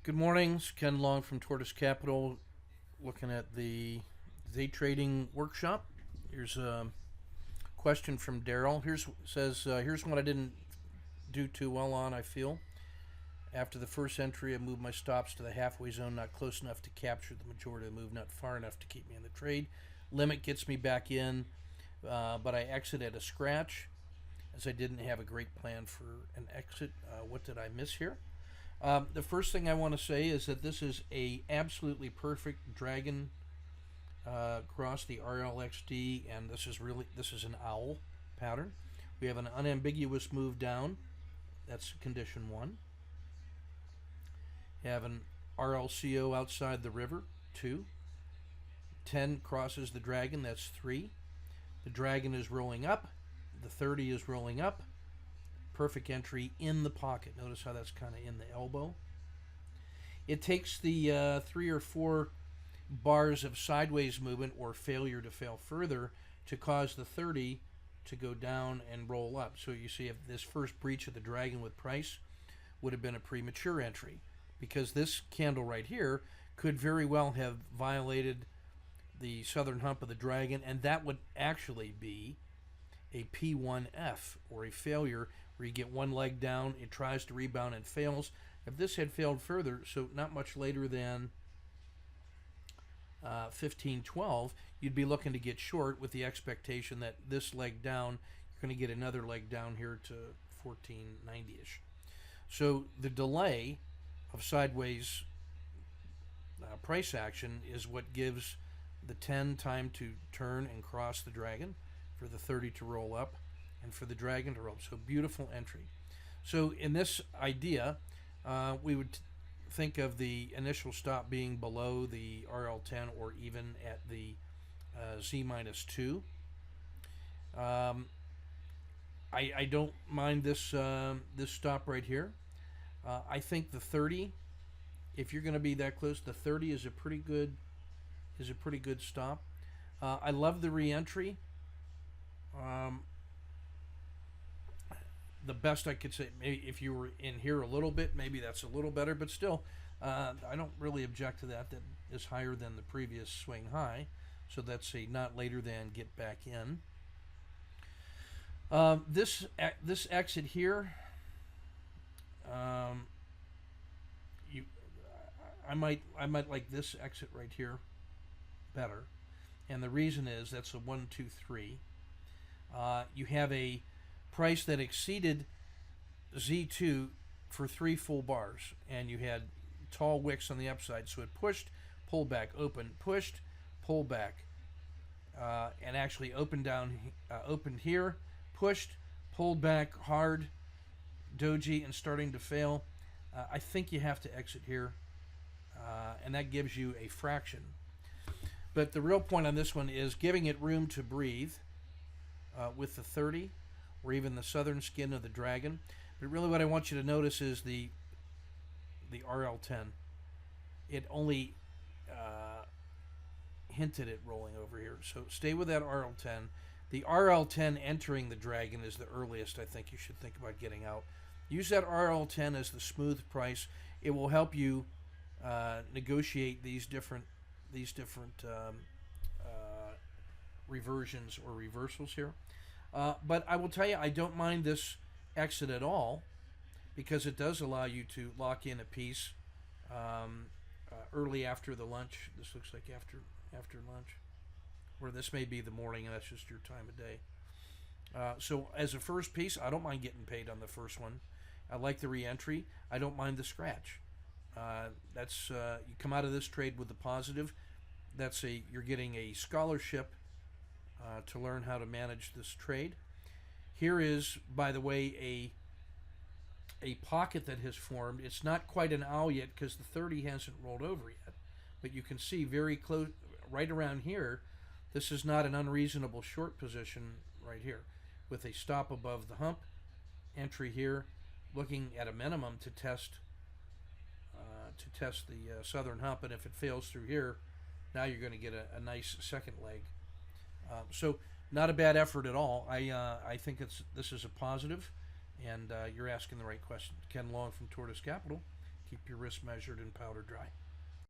Good morning, it's Ken Long from Tortoise Capital, looking at the day trading workshop. Here's a question from Daryl. Here's what I didn't do too well on. I feel after the first entry, I moved my stops to the halfway zone, not close enough to capture the majority of the move, not far enough to keep me in the trade. Limit gets me back in, but I exit at a scratch, as I didn't have a great plan for an exit. What did I miss here? The first thing I want to say is that this is a absolutely perfect dragon cross the RLXD, and this is an owl pattern. We have an unambiguous move down. That's condition 1. You have an RLCO outside the river, 2. 10 crosses the dragon, that's 3. The dragon is rolling up. The 30 is rolling up. Perfect entry in the pocket. Notice how that's kind of in the elbow. It takes the 3 or 4 bars of sideways movement or failure to fail further to cause the 30 to go down and roll up. So you see, if this first breach of the dragon with price would have been a premature entry, because this candle right here could very well have violated the southern hump of the dragon, and that would actually be a P1F, or a failure, where you get one leg down, it tries to rebound and fails. If this had failed further, so not much later than 1512, you'd be looking to get short with the expectation that this leg down, you're going to get another leg down here to 1490-ish. So the delay of sideways price action is what gives the 10 time to turn and cross the dragon, for the 30 to roll up, and for the dragon to roll up. So beautiful entry. So in this idea, we would think of the initial stop being below the RL10 or even at the Z-2. I don't mind this this stop right here. I think the 30, if you're going to be that close, the 30 is a pretty good stop. I love the re-entry. The best I could say, maybe if you were in here a little bit, maybe that's a little better, but still, I don't really object to that. That is higher than the previous swing high, so that's a not later than get back in. This exit here, I might like this exit right here better, and the reason is that's a 1, 2, 3. You have a price that exceeded Z2 for 3 full bars, and you had tall wicks on the upside, so it pushed, pulled back, opened, pushed, pulled back, and actually opened here, pushed, pulled back hard, doji, and starting to fail. I think you have to exit here, and that gives you a fraction. But the real point on this one is giving it room to breathe with the 30, or even the southern skin of the dragon. But really what I want you to notice is the RL10. It only hinted at rolling over here. So stay with that RL10. The RL10 entering the dragon is the earliest I think you should think about getting out. Use that RL10 as the smooth price. It will help you negotiate these different reversions or reversals here. But I will tell you, I don't mind this exit at all, because it does allow you to lock in a piece early after the lunch. This looks like after lunch, or this may be the morning, and that's just your time of day. So as a first piece, I don't mind getting paid on the first one. I like the re-entry. I don't mind the scratch. You come out of this trade with the positive. You're getting a scholarship to learn how to manage this trade. Here is, by the way, a pocket that has formed. It's not quite an owl yet because the 30 hasn't rolled over yet, but you can see very close, right around here, this is not an unreasonable short position right here, with a stop above the hump, entry here, looking at a minimum to test the southern hump, and if it fails through here, now you're going to get a nice second leg. So not a bad effort at all. I think this is a positive, and you're asking the right question. Ken Long from Tortoise Capital. Keep your wrist measured and powder dry.